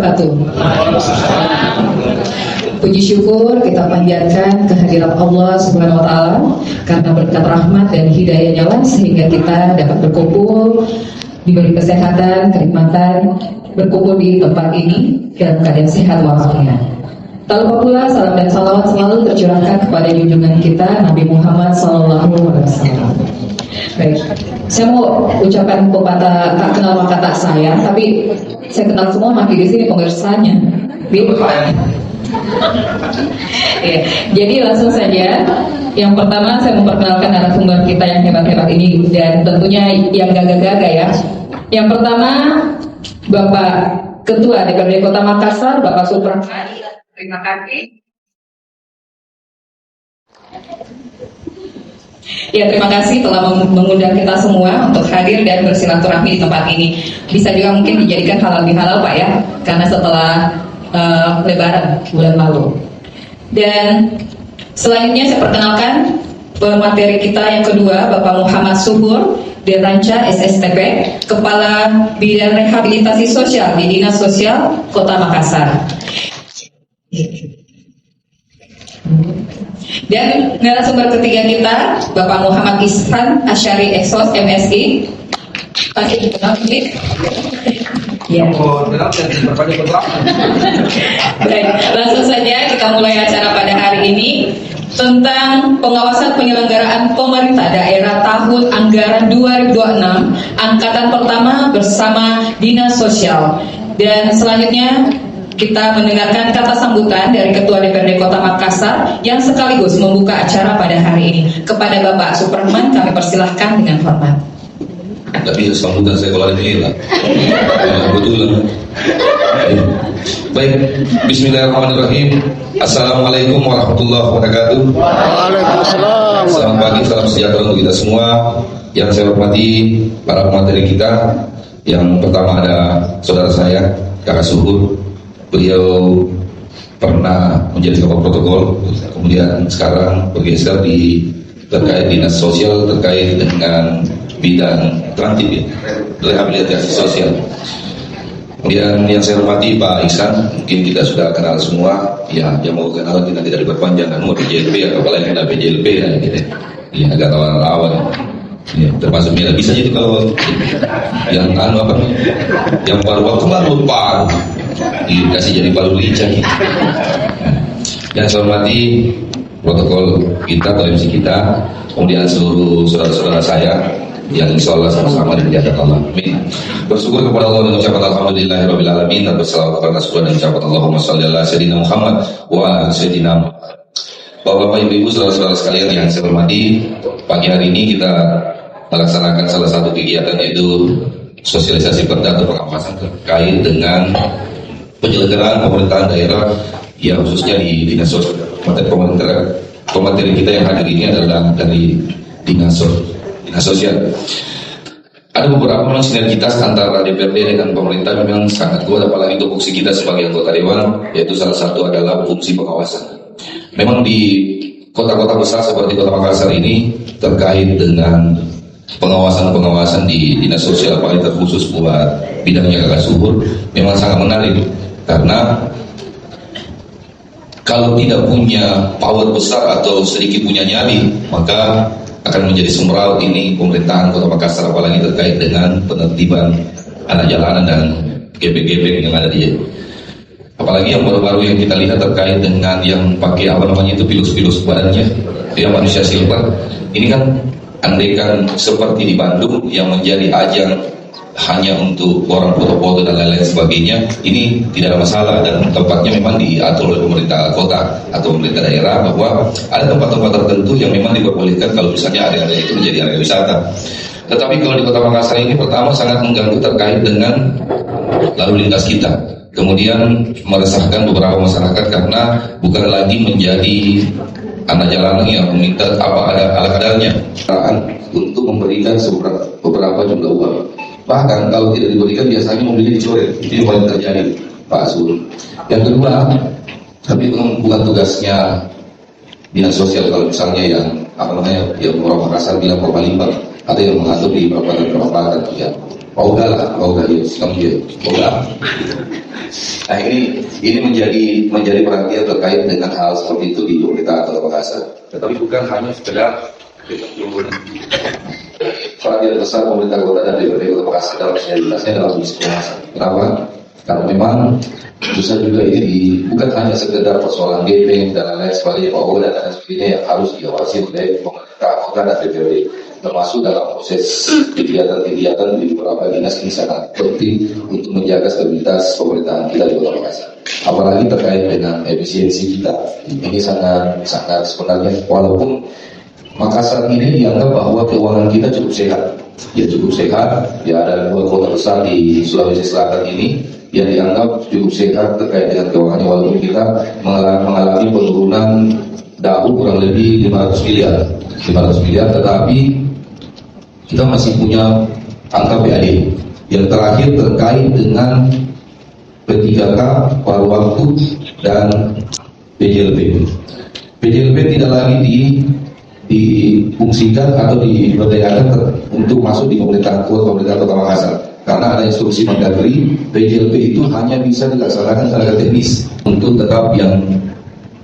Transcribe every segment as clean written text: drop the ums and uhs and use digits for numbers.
wabarakatuh. Puji syukur kita panjatkan kehadirat Allah Subhanahu wa taala karena berkat rahmat dan hidayahnya lah sehingga kita dapat berkumpul, diberi kesehatan, kenikmatan berkumpul di tempat ini dalam keadaan sehat walafiat. Tak lupa pula salam dan salawat selalu tercurahkan kepada junjungan kita Nabi Muhammad SAW. Baik, saya mau ucapkan pepatah tak kenal maka tak sayang, tapi saya kenal semua maki di sini penggersanya. Ya, jadi langsung saja. Yang pertama saya memperkenalkan narasumber kita yang hebat-hebat ini dan tentunya yang gagah-gagah ya. Yang pertama Bapak Ketua DPRD Kota Makassar, Bapak Supratman. Terima kasih. Ya, terima kasih telah mengundang kita semua untuk hadir dan bersilaturahmi di tempat ini. Bisa juga mungkin dijadikan halal bihalal Pak ya, karena setelah Lebaran bulan lalu. Dan selanjutnya saya perkenalkan pemateri kita yang kedua, Bapak Muhammad Subur, Dirlanca SSTP, Kepala Bidang Rehabilitasi Sosial di Dinas Sosial Kota Makassar. Dan narasumber ketiga kita, Bapak Muhammad Ihsan Asyari Exos MSI. Pasti dikenal ini. Ya. Baik, langsung saja kita mulai acara pada hari ini tentang pengawasan penyelenggaraan pemerintah daerah tahun anggaran 2026 angkatan pertama bersama Dinas Sosial. Dan selanjutnya kita mendengarkan kata sambutan dari Ketua DPRD Kota Makassar yang sekaligus membuka acara pada hari ini. Kepada Bapak Supratman kami persilahkan dengan hormat. Tapi sambutan saya kalau ini lah. Betul. Baik, bismillahirrahmanirrahim. Assalamualaikum warahmatullahi wabarakatuh. Waalaikumsalam. Selamat pagi, salam sejahtera untuk kita semua. Yang saya hormati para pemateri kita. Yang pertama ada saudara saya, Kakak Suhur. Beliau pernah menjadi kapal protokol, kemudian sekarang bergeser di terkait dinas sosial terkait dengan bidang transtip ya, rehabilitasi sosial. Kemudian yang saya hormati Pak Ihsan, mungkin kita sudah kenal semua, ya yang mau kenal kita tidak diperpanjang, kan mau PJLP atau apalagi ada PJLP ya, gitu. Ya agak awal-awal. Ya, termasuk merah bisa jadi kalau yang yang baru paru dikasih jadi palu lincah. Yang saya hormati protokol kita atau MC kita, kemudian seluruh saudara-saudara saya yang insya Allah sama-sama dimuliakan Allah. Amin. Bersyukur kepada Allah dengan ucapan alhamdulillahirabbil alamin dan bersalawat kepada Rasulullah dengan ucapan Allahumma shalli ala sayyidina Muhammad wa ala sayyidina Muhammad. Bapak-bapak, ibu-ibu, saudara-saudara sekalian yang saya hormati, pagi hari ini kita melaksanakan salah satu kegiatan yaitu sosialisasi perda atau pengawasan terkait dengan penyelenggaraan pemerintahan daerah, ya khususnya di dinas sosial. Pemateri kita yang hadir ini adalah dari dinas sosial. Ada beberapa memang sinergitas antara DPRD dengan pemerintah memang sangat kuat, apalagi tupoksi kita sebagai anggota dewan, yaitu salah satu adalah fungsi pengawasan. Memang di kota-kota besar seperti Kota Makassar ini terkait dengan pengawasan di dinas sosial paling terkhusus buat bidangnya Kakak Subur memang sangat menarik, karena kalau tidak punya power besar atau sedikit punya nyali, maka akan menjadi semeraut ini pemerintahan Kota Makassar, apalagi terkait dengan penertiban anak jalanan dan gebek-gebek yang ada di, apalagi yang baru-baru yang kita lihat terkait dengan yang pakai itu pilus-pilus badannya, yang manusia silver. Ini kan andaikan seperti di Bandung yang menjadi ajang hanya untuk orang foto-foto dan lain-lain sebagainya, ini tidak ada masalah dan tempatnya memang diatur oleh pemerintah kota atau pemerintah daerah, bahwa ada tempat-tempat tertentu yang memang diperbolehkan kalau misalnya area-area itu menjadi area wisata. Tetapi kalau di Kota Makassar ini pertama sangat mengganggu terkait dengan lalu lintas kita, kemudian meresahkan beberapa masyarakat karena bukan lagi menjadi anak jalanan yang meminta apa ada ala kadarnya untuk memberikan beberapa jumlah uang. Bahkan kalau tidak diberikan biasanya mobilnya dicoret. Itu yang paling terjadi, Pak Sur. Yang kedua, tapi bukan tugasnya dinas sosial kalau misalnya yang yang orang Makassar bilang permalimbang atau yang mengatur di perapatan ya. Pauga lah, Pauga ya, kamu Pauga. Nah ini menjadi perhatian terkait dengan hal seperti itu di pemerintah Kota Makassar. Tetapi bukan hanya sekedar perhatian besar pemerintah kota dan DPRD Kota Makassar dalam sinergitasnya dalam misi pengawasan. Kenapa? Karena memang susah juga ini bukan hanya sekedar persoalan DP dan lain-lain sebagainya, Pauga dan lain sebagainya yang harus diawasi oleh pemerintah kota dan DPRD. Termasuk dalam proses kegiatan-kegiatan di beberapa dinas ini sangat penting untuk menjaga stabilitas pemerintahan kita di Kota Makassar. Apalagi terkait dengan efisiensi kita, ini sangat sebenarnya, walaupun Makassar ini dianggap bahwa keuangan kita cukup sehat, ya ada dua kota besar di Sulawesi Selatan ini yang dianggap cukup sehat terkait dengan keuangannya, walaupun kita mengalami penurunan dahu kurang lebih 500 miliar, tetapi kita masih punya angka PAD. Yang terakhir terkait dengan P3K, paruh waktu, dan PJLP. PJLP tidak lagi difungsikan atau diberdayakan untuk masuk di pemerintah Kota Makassar. Karena ada instruksi Mendagri, PJLP itu hanya bisa dilaksanakan tenaga teknis untuk tetap yang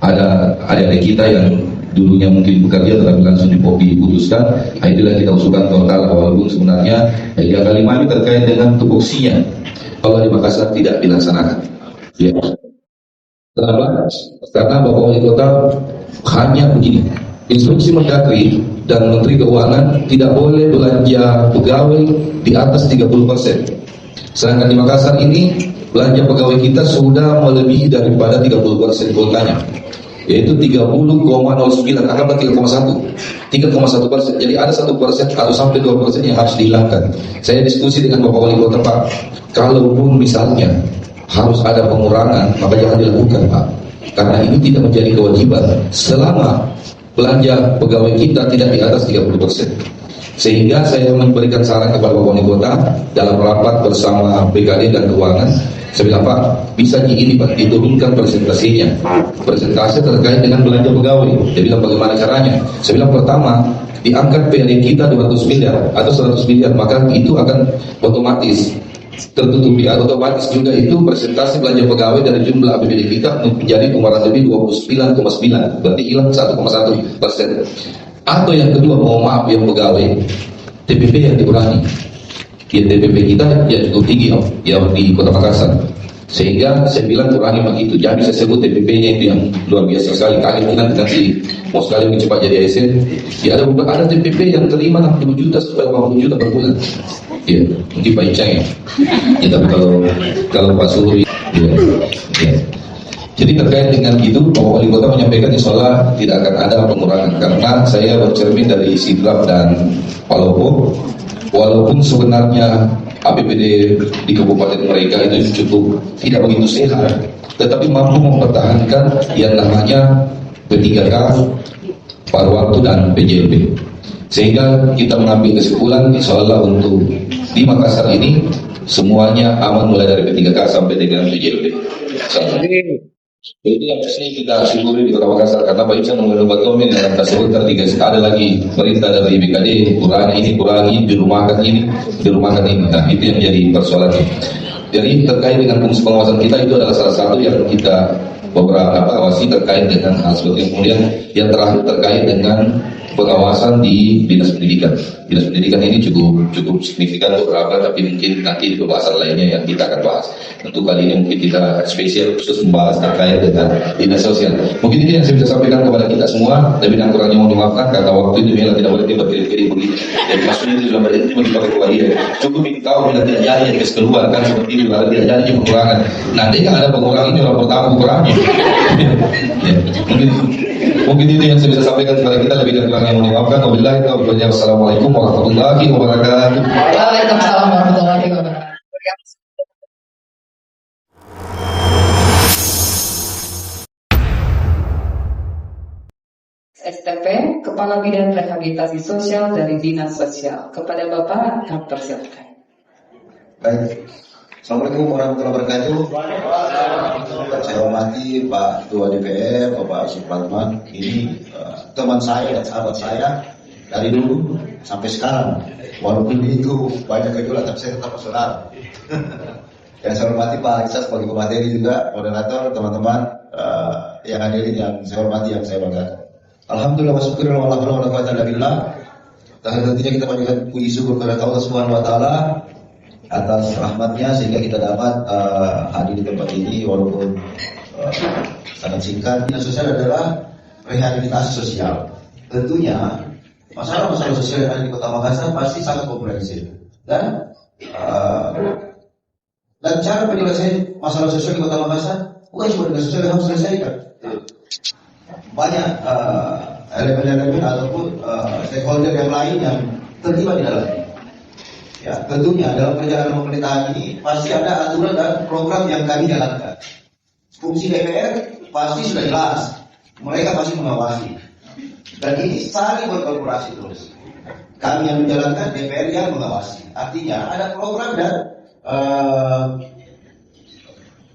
ada adik-adik kita yang dulunya mungkin bekerja tetapi langsung diputuskan. Itulah kita usulkan total, walaupun sebenarnya yang kelima ini terkait dengan tupoksinya kalau di Makassar tidak dilaksanakan. Ya. Kenapa? Karena Bapak Wali Kota hanya begini. Instruksi Mendagri dan Menteri Keuangan tidak boleh belanja pegawai di atas 30%. Sedangkan di Makassar ini belanja pegawai kita sudah melebihi daripada 30% kuotanya, yaitu 30,09, anggaplah 3,1%. Jadi ada 1% atau sampai 2% yang harus dihilangkan. Saya diskusi dengan Bapak Wali Kota, Pak, kalaupun misalnya harus ada pengurangan, maka jangan dilakukan, Pak, karena ini tidak menjadi kewajiban selama belanja pegawai kita tidak di atas 30%. Sehingga saya memberikan saran kepada Bapak Wali Kota dalam rapat bersama BKD dan Keuangan. Saya bilang, Pak, bisa ini Pak, diturunkan presentasinya, presentasi terkait dengan belanja pegawai. Dia bilang, bagaimana caranya? Saya bilang, pertama, diangkat PAD kita 200 miliar atau 100 miliar, maka itu akan otomatis tertutupi, atau otomatis juga itu presentasi belanja pegawai dari jumlah APBD kita menjadi kurang lebih 29,9, berarti hilang 1,1%. Atau yang kedua, mohon maaf, yang pegawai TPP yang dikurangi. Ya, TPP kita ya cukup tinggi ya di Kota Makassar, sehingga saya bilang kurangi begitu. Jangan bisa sebut TPP-nya itu yang luar biasa sekali. Kaget nanti mau sekali cepat jadi ASN. Ya ada TPP yang terima 60 juta sampai 80 juta per bulan. Ya mungkin Pak Icang ya. Ya tapi kalau Pak Suhuri ya. Jadi terkait dengan itu, Bapak Wali Kota menyampaikan insya Allah tidak akan ada pengurangan, karena saya bercermin dari Sidrap dan Palopo. Walaupun sebenarnya APBD di kabupaten mereka itu cukup tidak begitu sehat, tetapi mampu mempertahankan yang namanya P3K, paruh waktu, dan PJLP. Sehingga kita mengambil kesimpulan insya Allah untuk di Makassar ini semuanya aman, mulai dari P3K sampai dengan PJLP. Jadi yang pasti kita syukuri di Kota Makassar, karena Pak Icang mengelola komen dalam tersebut ketika ada lagi perintah dari BKD kurangi dirumahkan ini. Nah itu yang jadi persoalannya. Jadi terkait dengan fungsi pengawasan kita, itu adalah salah satu yang kita beberapa awasi terkait dengan hal seperti itu. Kemudian yang terakhir terkait dengan pengawasan di dinas pendidikan. Dinas pendidikan ini cukup signifikan beberapa, tapi mungkin nanti di pembahasan lainnya yang kita akan bahas. Tentu kali ini mungkin kita spesial khusus membahas terkait dengan dinas sosial. Mungkin ini yang saya bisa sampaikan kepada kita semua. Lebih dan kurangnya mohon dimaafkan karena waktu itu memang tidak boleh berdiri begini. Jadi maksudnya itu sudah berhenti dipakai kewajiban. Cukup ingin tahu bila tidak jadi yang keluar kan seperti itu. Kalau tidak jadi pengurangan. Nanti kan ada pengurangan ini orang pertama kurangnya. Ya, mungkin itu yang saya bisa sampaikan kepada kita. Lebih dan kurangnya mohon dimaafkan. Wassalamualaikum warahmatullahi wabarakatuh. Waalaikumsalam warahmatullahi wabarakatuh. STP, Kepala Bidang Rehabilitasi Sosial dari Dinas Sosial. Kepada Bapak, kami persilakan. Baik. Assalamualaikum warahmatullahi wabarakatuh. Saya hormati Pak Ketua DPR, Bapak Supratman. Ini teman saya dan sahabat saya dari dulu sampai sekarang. Walaupun itu banyak gejolak, tapi saya tetap saudara. Yang saya hormati Pak Alisa sebagai pemateri juga, moderator, teman-teman yang hadirin yang saya hormati, yang saya banggakan. Alhamdulillah wa syukurillah wa la haula wa la quwwata illa billah. Tentunya kita panjatkan puji syukur kepada Allah Subhanahu wa taala atas rahmatnya sehingga kita dapat hadir di tempat ini walaupun sangat singkat. Dinas sosial adalah rehabilitasi sosial. Tentunya masalah-masalah sosial yang ada di Kota Makassar pasti sangat komprehensif dan cara penyelesaian masalah sosial di Kota Makassar bukan cuma dinas sosial yang harus selesaikan. Banyak elemen-elemen ataupun stakeholder yang lain yang terlibat di dalamnya. Ya, tentunya dalam perjalanan pemerintahan ini pasti ada aturan dan program yang kami jalankan. Fungsi DPR pasti sudah jelas, mereka pasti mengawasi. Dan ini saling berkolaborasi terus. Kami yang menjalankan, DPR yang mengawasi. Artinya ada program dan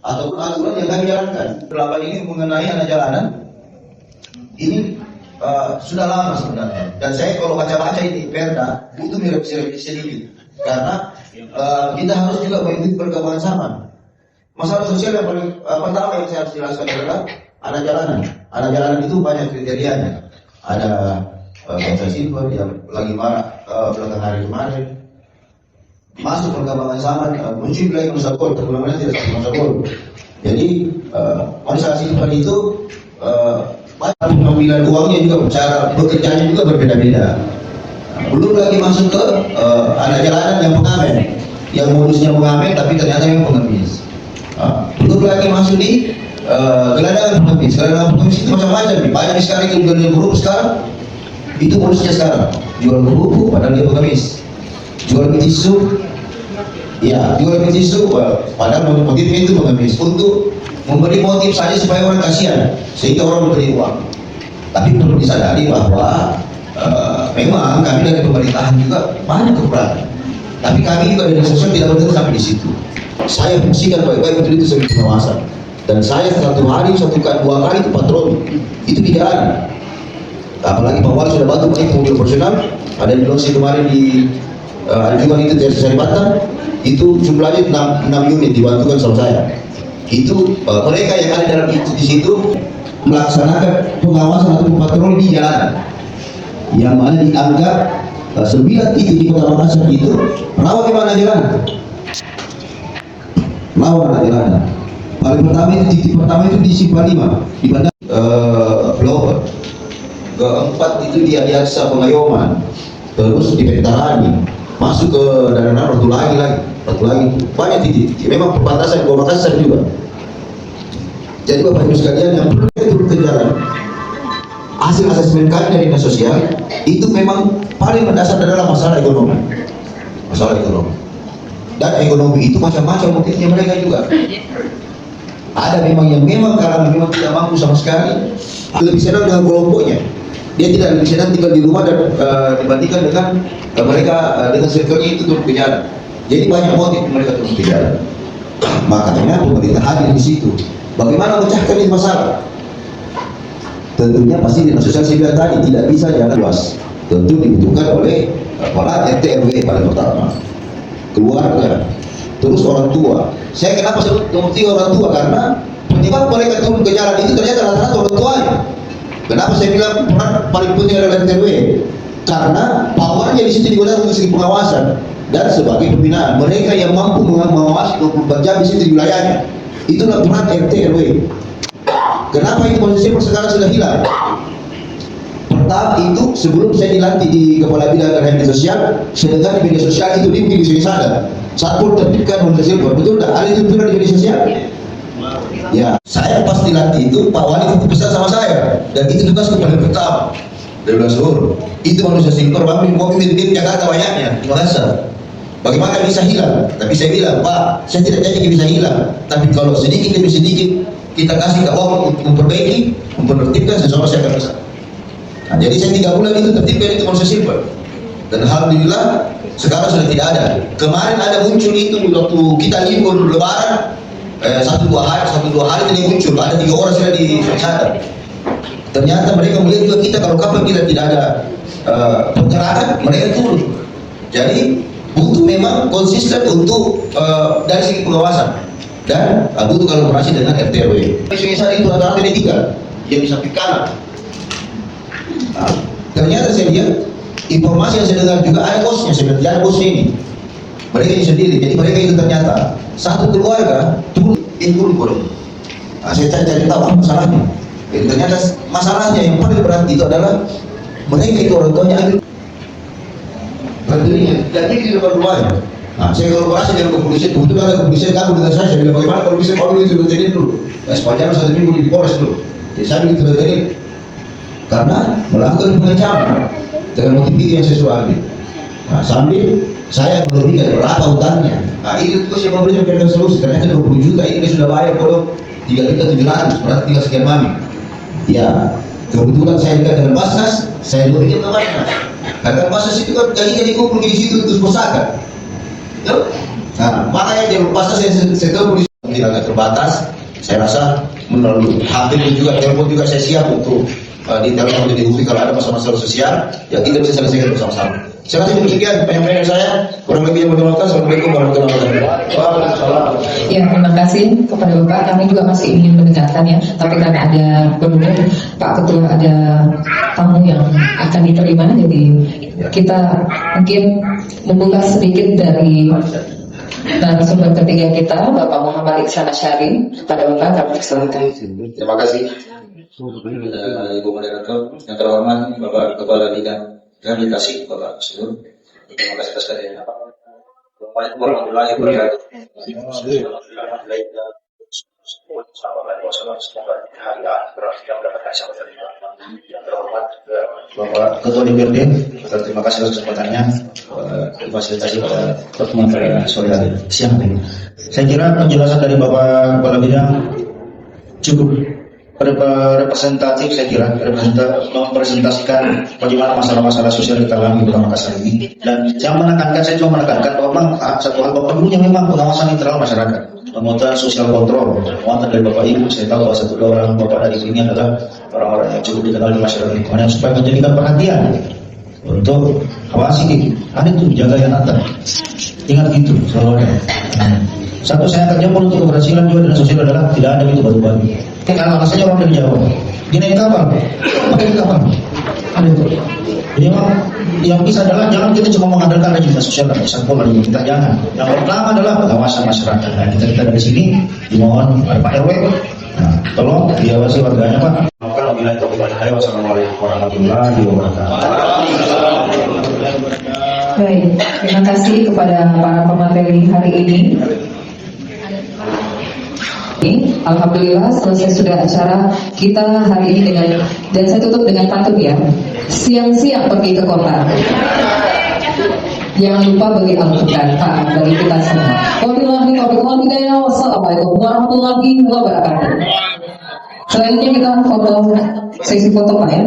ataupun aturan yang kami jalankan. Selama ini mengenai anak jalanan, ini sudah lama sebenarnya. Dan saya kalau baca-baca ini Perda butuh direvisi sedikit. Karena kita harus juga mengikuti perkembangan zaman. Masalah sosial yang paling pertama yang saya harus jelaskan adalah anak jalanan. Anak jalanan itu banyak kriterianya. Ada bangsa silver yang lagi marah belakang hari kemarin. Masuk perkembangan zaman, muncul lagi Nusakol, terbulan tidak satu Nusakol. Jadi masalah silver itu pengambilan uangnya juga, cara bekerjanya juga berbeda-beda. Belum lagi masuk ke anak jalanan yang pengamen, yang modusnya pengamen tapi ternyata yang pengemis. Belum lagi masuk di gelandangan pengemis. Gelandangan pengemis itu macam-macam. Banyak sekali jual kerupuk sekarang. Itu modusnya sekarang. Jual kerupuk padahal dia pengemis. Jual tisu, ya jual tisu padahal motifnya itu pengemis. Untuk memberi motif saja supaya orang kasihan, sehingga orang memberi uang. Tapi perlu disadari bahwa memang kami dari pemerintahan juga banyak kekurangan. Tapi kami juga dari sosial tidak berhenti sampai di situ. Saya fungsikan baik-baik betul itu sebagai pengawasan. Dan saya satu hari, dua kali itu patroli. Itu di jalan. Apalagi Pak Wali sudah bantu banyak mobil profesional. Ada di Losi kemarin di Anjungan itu dari Sari Batam. Itu jumlahnya 6 unit dibantukan sama saya. Itu mereka yang ada dalam itu di situ melaksanakan pengawasan atau patroli di jalan. Yang mana dianggap 9 titik di Kota Makassar itu rawan di mana jalan? Rawan mana jalan? Paling pertama itu titik pertama itu di Simpang 5 di Bandar Flower. Keempat itu di Adiaksa Pengayoman, terus di Petarani, masuk ke Dananan Ratu lagi, banyak titik. Memang perbatasan Kota Makassar juga. Jadi Bapak Ibu sekalian yang perlu turun ke jalan. Hasil asesmen kami dari dinas sosial itu memang paling mendasar adalah masalah ekonomi. Masalah ekonomi. Dan ekonomi itu macam-macam motifnya mereka juga. Ada memang yang karena memang tidak mampu sama sekali, lebih senang dengan kelompoknya. Dia tidak lebih senang tinggal di rumah dan dibandingkan dengan mereka dengan circle-nya itu turun ke jalan. Jadi banyak motif mereka turun ke jalan. Makanya pemerintah hadir di situ. Bagaimana memecahkan ini masalah? Tentunya pasti dinas sosial saya bilang tadi tidak bisa jalan luas. Tentu dibutuhkan oleh para RT RW pada pertama, keluarga, terus orang tua. Saya kenapa sebut nomor 3 orang tua? Karena penyebab mereka turun ke jalan itu ternyata rata-rata orang tuanya. Kenapa saya bilang peran paling penting adalah RT RW? Karena powernya di situ digunakan untuk segi pengawasan dan sebagai pembinaan. Mereka yang mampu mengawasi 24 jam di situ di wilayahnya. Itulah peran RT RW. Kenapa itu konsep sekarang sudah hilang? Pertama itu sebelum saya dilantik di Kepala Bidang Rehabilitasi Sosial, saya dengar di media sosial itu mungkin di sana. Saat pun tertibkan organisasi silver, betul tak? Ada itu di media sosial? Ya, saya pas dilantik itu Pak Wali itu pesan sama saya, dan itu tugas paling pertama. Dari bulan seluruh, itu manusia silver, mau mimpin Jakarta banyaknya, di Makassar. Bagaimana bisa hilang? Tapi saya bilang, Pak, saya tidak janji bisa hilang. Tapi kalau sedikit demi sedikit kita kasih ke orang untuk memperbaiki, mempertertibkan, sesuatu saya akan bisa. Nah, jadi saya 3 bulan itu tertibkan itu manusia silver. Dan alhamdulillah sekarang sudah tidak ada. Kemarin ada muncul itu waktu kita libur lebaran, 1-2 hari tidak muncul. Ada 3 orang sudah dicatat. Ternyata mereka melihat juga kita kalau kapan kita tidak ada pergerakan mereka turun. Jadi butuh memang konsisten untuk dari segi pengawasan dan butuh kolaborasi dengan RT RW. Misalnya itu ada lantai 3 yang di samping kanan. Nah, ternyata saya lihat informasi yang saya dengar juga ada bosnya, saya bilang ada bosnya ini. Mereka ini sendiri, jadi mereka itu ternyata satu keluarga turun kurung. Nah, saya cari tahu apa masalahnya. Jadi ternyata masalahnya yang paling berat itu adalah mereka itu orang tuanya ambil berdirinya dan ini di depan rumahnya. Nah, saya kolaborasi dengan kepolisian, kebetulan ada kepolisian kamu dengan saya bilang bagaimana kalau bisa Pak itu bertanya dulu. Nah, sepanjang 1 minggu di Polres dulu. Jadi saya begitu bertanya karena melakukan pengancaman dengan motif itu yang saya suruh ambil. Nah, sambil saya merugikan berapa hutangnya. Nah, itu saya memberikan solusi. Ternyata 20 juta ini sudah bayar kalau 3.700.000 berarti tinggal sekian mami. Ya, kebetulan saya dekat dengan Basnas, saya berikan ke Basnas. Karena Basnas itu kan gaji kumpul di situ terus bersakat. Nah, makanya dia Basnas saya tahu polisi agak terbatas. Saya rasa melalui HP juga, telepon juga saya siap untuk di telepon dihubungi kalau ada masalah sosial yang kita bisa selesaikan bersama-sama. Saya kasih demikian penyampaian saya, kurang lebih yang bermanfaat. Assalamualaikum warahmatullahi wabarakatuh. Ya, terima kasih kepada Bapak. Kami juga masih ingin mendengarkan ya, tapi karena ada belum Pak Ketua ada tamu yang akan diterima, jadi kita mungkin membuka sedikit dari narasumber ketiga kita, Bapak Muhammad Iksan Asyari. Pada Bapak kami persilakan. Terima kasih Ibu Moderator, yang terhormat Bapak Kepala Bidang Rehabilitasi Bapak Syur. Terima kasih atas kehadirannya. Assalamualaikum warahmatullahi wabarakatuh. Yang terhormat Bapak Ketua DPRD, terima kasih atas kesempatannya difasilitasi pada pertemuan pada sore hari siang ini. Saya kira penjelasan dari Bapak Kepala Bidang cukup representatif, saya kira mempresentasikan bagaimana masalah-masalah sosial kita alami di Kota Makassar ini. Dan yang menekankan, saya cuma menekankan bahwa memang satu hal bahwa perlunya memang pengawasan internal masyarakat, penguatan sosial kontrol, penguatan dari Bapak Ibu. Saya tahu bahwa satu dua orang Bapak dari sini adalah orang-orang yang cukup dikenal di masyarakat lingkungan supaya menjadikan perhatian untuk awasi ada itu jaga yang atas. Ingat gitu selalu ada. Satu saya kerja pun untuk keberhasilan juga dan sosial adalah tidak ada itu batu-batu. Karena alasannya orang dari Jawa, dia naik kapal, pakai kapal, ada itu. Jadi memang yang bisa adalah jangan kita cuma mengandalkan dinas sosial dan satpol pp, kita jangan. Yang pertama adalah pengawasan masyarakat. Nah, kita dari sini dimohon oleh Pak RW, nah, tolong diawasi warganya Pak. Wassalamualaikum warahmatullahi wabarakatuh. Baik, terima kasih kepada para pemateri hari ini. Alhamdulillah selesai sudah acara kita hari ini dengan, dan saya tutup dengan pantun ya, siang-siang pergi ke kota, jangan lupa bagi Al-Quran bagi kita semua. Wassalamualaikum warahmatullahi wabarakatuh. Selanjutnya kita foto, sesi foto Pak ya.